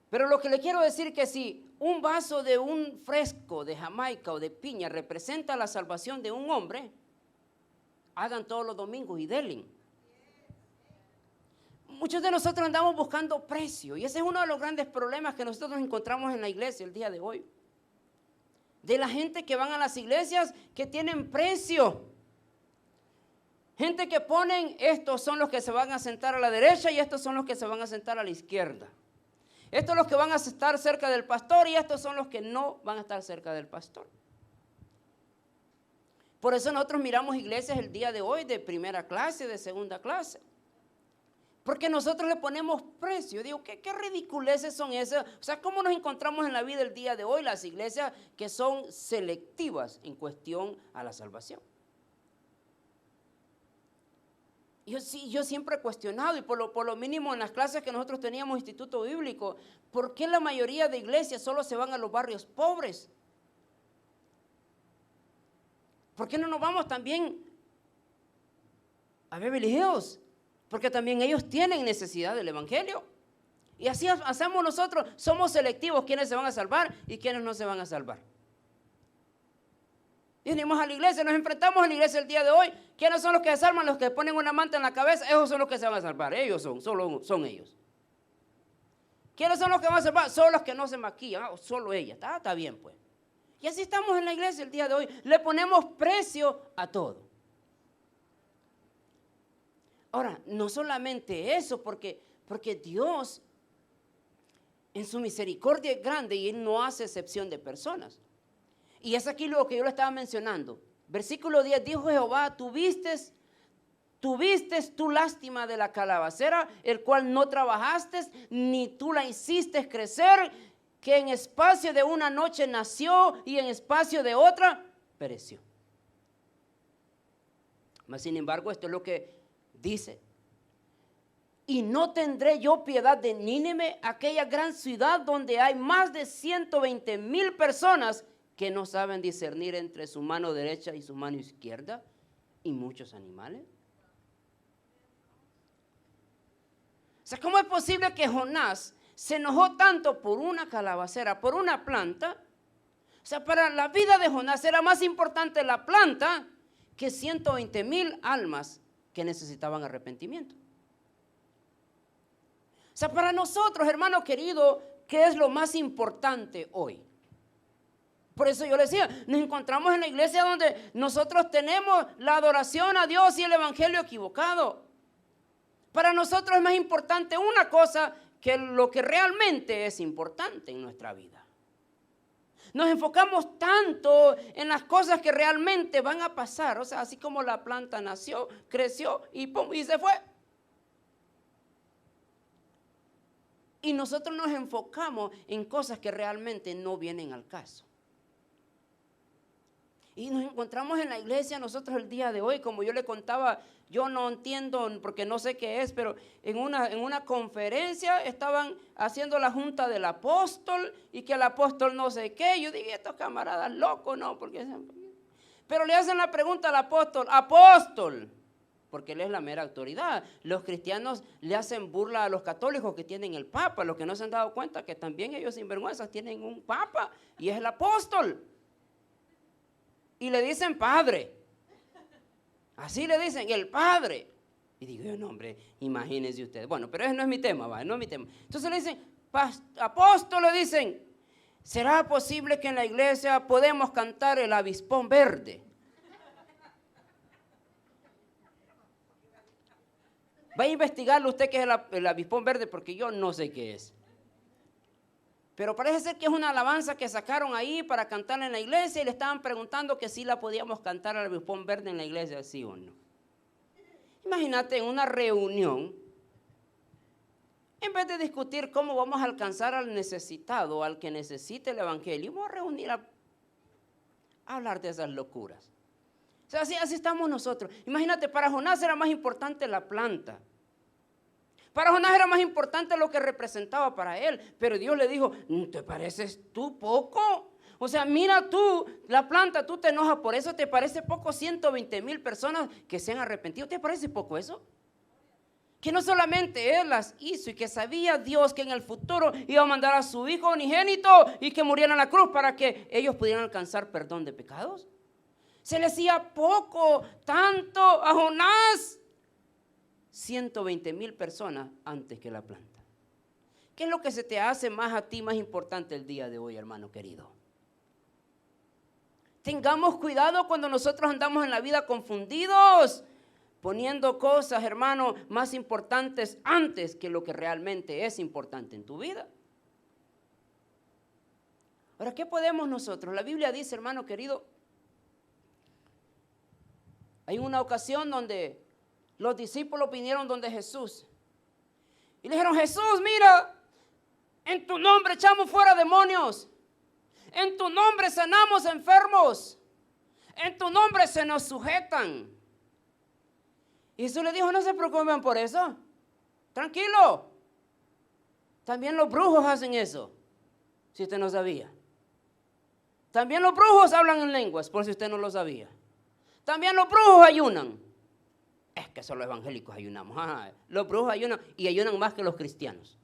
Pero lo que le quiero decir es que si un vaso de un fresco de Jamaica o de piña representa la salvación de un hombre, hagan todos los domingos y denle. Muchos de nosotros andamos buscando precio y ese es uno de los grandes problemas que nosotros encontramos en la iglesia el día de hoy. De la gente que van a las iglesias que tienen precio. Gente que ponen, estos son los que se van a sentar a la derecha y estos son los que se van a sentar a la izquierda. Estos son los que van a estar cerca del pastor y estos son los que no van a estar cerca del pastor. Por eso nosotros miramos iglesias el día de hoy de primera clase, de segunda clase. Porque nosotros le ponemos precio. Digo, ¿qué ridiculeces son esas? O sea, ¿cómo nos encontramos en la vida el día de hoy las iglesias que son selectivas en cuestión a la salvación? Yo siempre he cuestionado, y por lo mínimo en las clases que nosotros teníamos instituto bíblico, ¿por qué la mayoría de iglesias solo se van a los barrios pobres? ¿Por qué no nos vamos también a Beverly Hills? Porque también ellos tienen necesidad del evangelio. Y así hacemos nosotros, somos selectivos quiénes se van a salvar y quiénes no se van a salvar. Y venimos a la iglesia, nos enfrentamos a la iglesia el día de hoy. ¿Quiénes son los que se salvan? Los que ponen una manta en la cabeza, esos son los que se van a salvar. Ellos son ellos. ¿Quiénes son los que van a salvar? Son los que no se maquillan, solo ella. Está bien pues. Y así estamos en la iglesia el día de hoy. Le ponemos precio a todo. Ahora, no solamente eso, porque Dios en su misericordia es grande y Él no hace excepción de personas. Y es aquí lo que yo le estaba mencionando. Versículo 10, dijo Jehová, tuviste tu lástima de la calabacera, el cual no trabajaste, ni tú la hiciste crecer, que en espacio de una noche nació y en espacio de otra pereció. Mas sin embargo, esto es lo que dice. Y no tendré yo piedad de Nínive, aquella gran ciudad donde hay más de 120,000 personas que no saben discernir entre su mano derecha y su mano izquierda, y muchos animales. O sea, ¿cómo es posible que Jonás se enojó tanto por una calabacera, por una planta? O sea, para la vida de Jonás era más importante la planta que 120,000 almas que necesitaban arrepentimiento. O sea, para nosotros, hermano querido, ¿qué es lo más importante hoy? Por eso yo le decía, nos encontramos en la iglesia donde nosotros tenemos la adoración a Dios y el evangelio equivocado. Para nosotros es más importante una cosa que lo que realmente es importante en nuestra vida. Nos enfocamos tanto en las cosas que realmente van a pasar. O sea, así como la planta nació, creció y pum, y se fue. Y nosotros nos enfocamos en cosas que realmente no vienen al caso. Y nos encontramos en la iglesia nosotros el día de hoy, como yo le contaba, yo no entiendo porque no sé qué es, pero en una conferencia estaban haciendo la junta del apóstol y que el apóstol no sé qué. Yo dije, estos camaradas locos, ¿no? Pero le hacen la pregunta al apóstol, porque él es la mera autoridad. Los cristianos le hacen burla a los católicos que tienen el papa, los que no se han dado cuenta que también ellos sinvergüenzas tienen un papa y es el apóstol. Y le dicen padre. Así le dicen, el padre. Y digo yo, no hombre, imagínense ustedes. Bueno, pero ese no es mi tema, ¿va? No es mi tema. Entonces le dicen, apóstol, le dicen, ¿será posible que en la iglesia podemos cantar el avispón verde? Va a investigarlo usted qué es el avispón verde, porque yo no sé qué es. Pero parece ser que es una alabanza que sacaron ahí para cantar en la iglesia y le estaban preguntando que si la podíamos cantar al bispón verde en la iglesia, sí o no. Imagínate en una reunión, en vez de discutir cómo vamos a alcanzar al necesitado, al que necesite el evangelio, vamos a reunir a hablar de esas locuras. O sea, así estamos nosotros. Imagínate, para Jonás era más importante la planta. Para Jonás era más importante lo que representaba para él. Pero Dios le dijo, ¿te pareces tú poco? O sea, mira tú, la planta, tú te enojas por eso. ¿Te parece poco 120,000 personas que se han arrepentido? ¿Te parece poco eso? Que no solamente él las hizo y que sabía Dios que en el futuro iba a mandar a su hijo unigénito y que muriera en la cruz para que ellos pudieran alcanzar perdón de pecados. Se le hacía poco, tanto a Jonás. 120,000 personas antes que la planta. ¿Qué es lo que se te hace más a ti, más importante el día de hoy, hermano querido? Tengamos cuidado cuando nosotros andamos en la vida confundidos, poniendo cosas, hermano, más importantes antes que lo que realmente es importante en tu vida. Ahora, ¿qué podemos nosotros? La Biblia dice, hermano querido, hay una ocasión donde los discípulos vinieron donde Jesús y le dijeron, Jesús, mira, en tu nombre echamos fuera demonios, en tu nombre sanamos enfermos, en tu nombre se nos sujetan. Y Jesús le dijo, no se preocupen por eso, tranquilo, también los brujos hacen eso, si usted no sabía. También los brujos hablan en lenguas, por si usted no lo sabía. También los brujos ayunan. Es que solo los evangélicos ayunamos. Los brujos ayunan y ayunan más que los cristianos.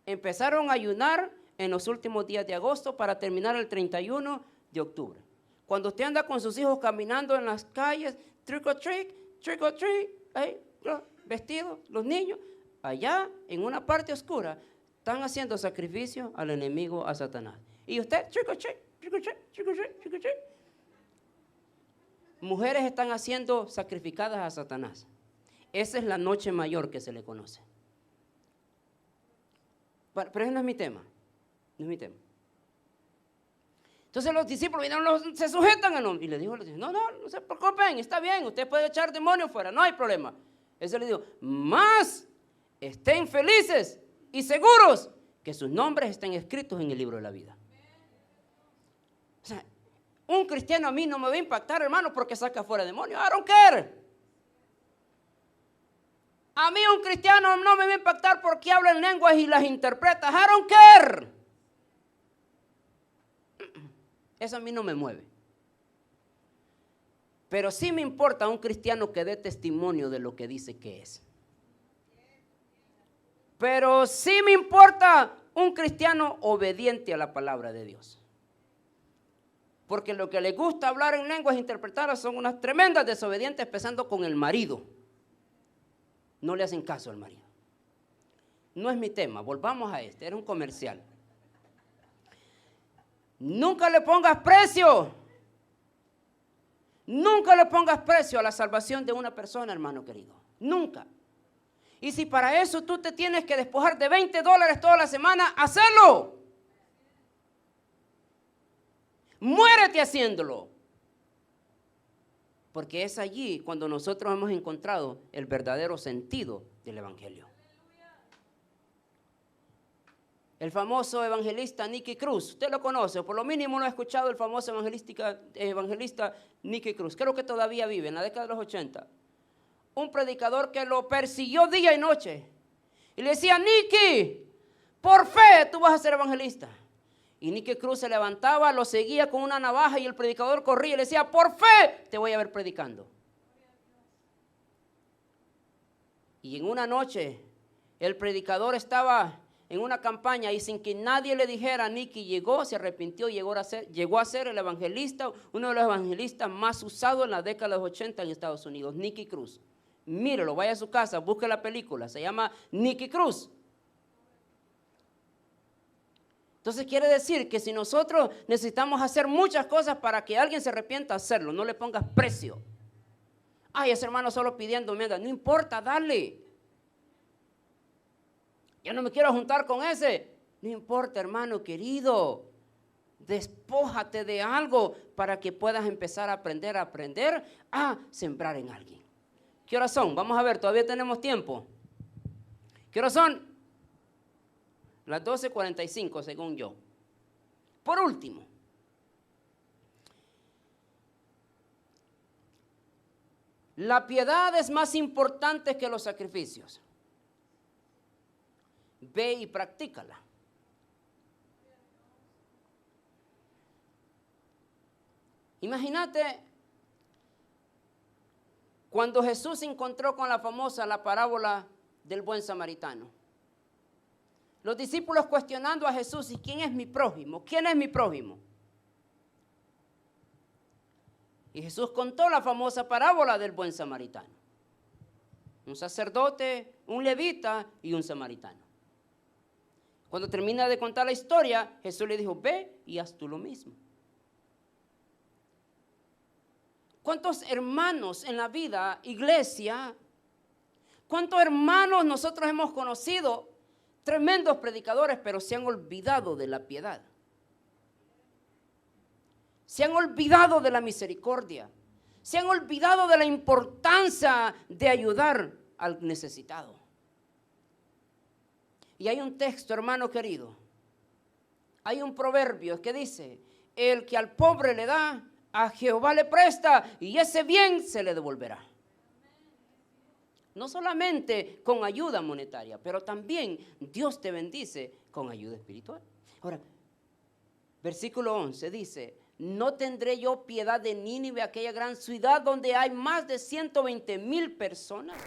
Empezaron a ayunar en los últimos días de agosto para terminar el 31 de octubre. Cuando usted anda con sus hijos caminando en las calles, trick or treat, vestidos, los niños, allá en una parte oscura, están haciendo sacrificio al enemigo, a Satanás. Y usted, trick or treat. Mujeres están haciendo sacrificadas a Satanás. Esa es la noche mayor que se le conoce. Pero ese no es mi tema. No es mi tema. Entonces los discípulos vinieron, se sujetan a él. Y le dijo, no se preocupen, está bien, usted puede echar demonios fuera, no hay problema. Eso le dijo, más estén felices y seguros que sus nombres estén escritos en el libro de la vida. O sea, un cristiano a mí no me va a impactar, hermano, porque saca fuera demonios. I don't care. A mí un cristiano no me va a impactar porque habla en lenguas y las interpreta. I don't care. Eso a mí no me mueve. Pero sí me importa un cristiano que dé testimonio de lo que dice que es. Pero sí me importa un cristiano obediente a la palabra de Dios. Porque lo que les gusta hablar en lenguas interpretadas son unas tremendas desobedientes, empezando con el marido. No le hacen caso al marido. No es mi tema, volvamos a este, era un comercial. Nunca le pongas precio. Nunca le pongas precio a la salvación de una persona, hermano querido. Nunca. Y si para eso tú te tienes que despojar de $20 toda la semana, ¡hazlo! Muérete haciéndolo. Porque es allí cuando nosotros hemos encontrado el verdadero sentido del evangelio. El famoso evangelista Nicky Cruz, usted lo conoce, o por lo mínimo lo ha escuchado, el famoso evangelista Nicky Cruz. Creo que todavía vive en la década de los 80. Un predicador que lo persiguió día y noche. Y le decía, Nicky, por fe tú vas a ser evangelista. Y Nicky Cruz se levantaba, lo seguía con una navaja y el predicador corría y le decía, por fe te voy a ver predicando. Y en una noche el predicador estaba en una campaña y sin que nadie le dijera, Nicky llegó, se arrepintió, llegó a ser el evangelista, uno de los evangelistas más usados en la década de los 80 en Estados Unidos, Nicky Cruz. Mírelo, vaya a su casa, busque la película, se llama Nicky Cruz. Entonces quiere decir que si nosotros necesitamos hacer muchas cosas para que alguien se arrepienta, hacerlo, no le pongas precio. Ay, ese hermano solo pidiendo, no importa, dale. Yo no me quiero juntar con ese. No importa, hermano querido. Despójate de algo para que puedas empezar a aprender a sembrar en alguien. ¿Qué horas son? Vamos a ver, todavía tenemos tiempo. ¿Qué horas son? Las 12:45 según yo. Por último, la piedad es más importante que los sacrificios. Ve y practícala. Imagínate cuando Jesús se encontró con la parábola del buen samaritano. Los discípulos cuestionando a Jesús, ¿y quién es mi prójimo? ¿Quién es mi prójimo? Y Jesús contó la famosa parábola del buen samaritano. Un sacerdote, un levita y un samaritano. Cuando termina de contar la historia, Jesús le dijo, ve y haz tú lo mismo. ¿Cuántos hermanos en la vida, iglesia? ¿Cuántos hermanos nosotros hemos conocido? Tremendos predicadores, pero se han olvidado de la piedad. Se han olvidado de la misericordia. Se han olvidado de la importancia de ayudar al necesitado. Y hay un texto, hermano querido. Hay un proverbio que dice, el que al pobre le da, a Jehová le presta y ese bien se le devolverá. No solamente con ayuda monetaria, pero también Dios te bendice con ayuda espiritual. Ahora, versículo 11 dice, no tendré yo piedad de Nínive, aquella gran ciudad donde hay más de 120,000 personas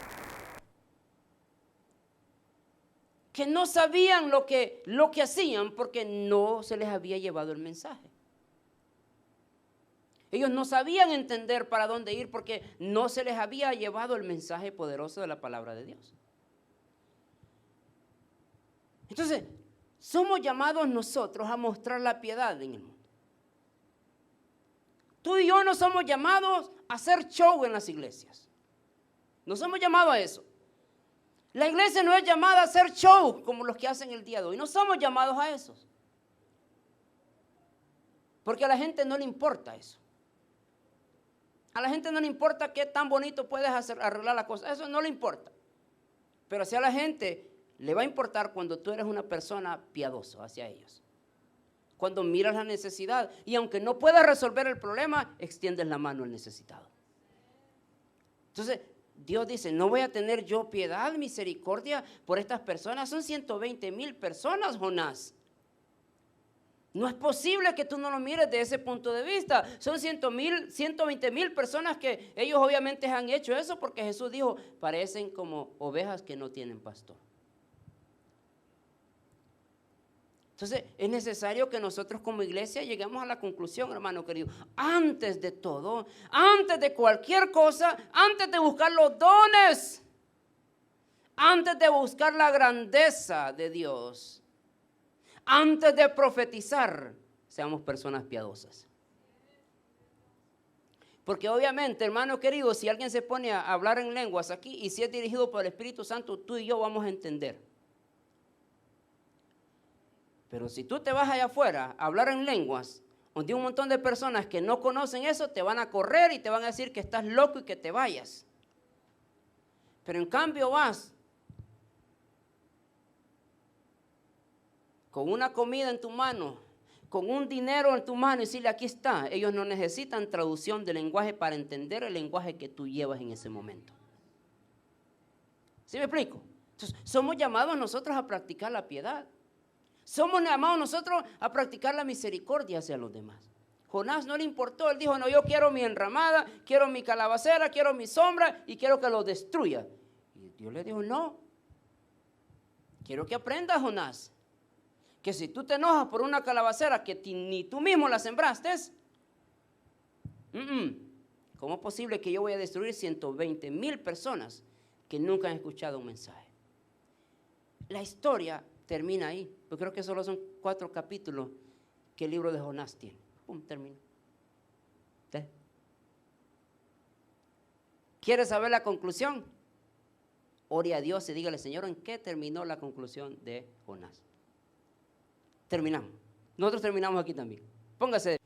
que no sabían lo que hacían porque no se les había llevado el mensaje. Ellos no sabían entender para dónde ir porque no se les había llevado el mensaje poderoso de la palabra de Dios. Entonces, somos llamados nosotros a mostrar la piedad en el mundo. Tú y yo no somos llamados a hacer show en las iglesias. No somos llamados a eso. La iglesia no es llamada a hacer show como los que hacen el día de hoy. No somos llamados a eso. Porque a la gente no le importa eso. A la gente no le importa qué tan bonito puedes arreglar la cosa. Eso no le importa. Pero si a la gente le va a importar cuando tú eres una persona piadosa hacia ellos. Cuando miras la necesidad y aunque no puedas resolver el problema, extiendes la mano al necesitado. Entonces, Dios dice, no voy a tener yo piedad, misericordia por estas personas. Son 120,000 personas, Jonás. No es posible que tú no lo mires de ese punto de vista. Son 120,000 personas que ellos obviamente han hecho eso porque Jesús dijo, parecen como ovejas que no tienen pastor. Entonces, es necesario que nosotros como iglesia lleguemos a la conclusión, hermano querido, antes de todo, antes de cualquier cosa, antes de buscar los dones, antes de buscar la grandeza de Dios, antes de profetizar, seamos personas piadosas. Porque obviamente, hermano querido, si alguien se pone a hablar en lenguas aquí y si es dirigido por el Espíritu Santo, tú y yo vamos a entender. Pero si tú te vas allá afuera a hablar en lenguas, donde un montón de personas que no conocen eso te van a correr y te van a decir que estás loco y que te vayas. Pero en cambio vas con una comida en tu mano, con un dinero en tu mano y decirle aquí está. Ellos no necesitan traducción de lenguaje para entender el lenguaje que tú llevas en ese momento. ¿Sí me explico? Entonces, somos llamados nosotros a practicar la piedad. Somos llamados nosotros a practicar la misericordia hacia los demás. Jonás no le importó, él dijo, no, yo quiero mi enramada, quiero mi calabacera, quiero mi sombra y quiero que lo destruya. Y Dios le dijo, no, quiero que aprendas, Jonás, que si tú te enojas por una calabacera que ni tú mismo la sembraste, ¿cómo es posible que yo voy a destruir 120,000 personas que nunca han escuchado un mensaje? La historia termina ahí. Yo creo que solo son 4 capítulos que el libro de Jonás tiene. Termina. ¿Quieres saber la conclusión? ore a Dios y dígale, Señor, ¿en qué terminó la conclusión de Jonás? Terminamos. Nosotros terminamos aquí también. Póngase de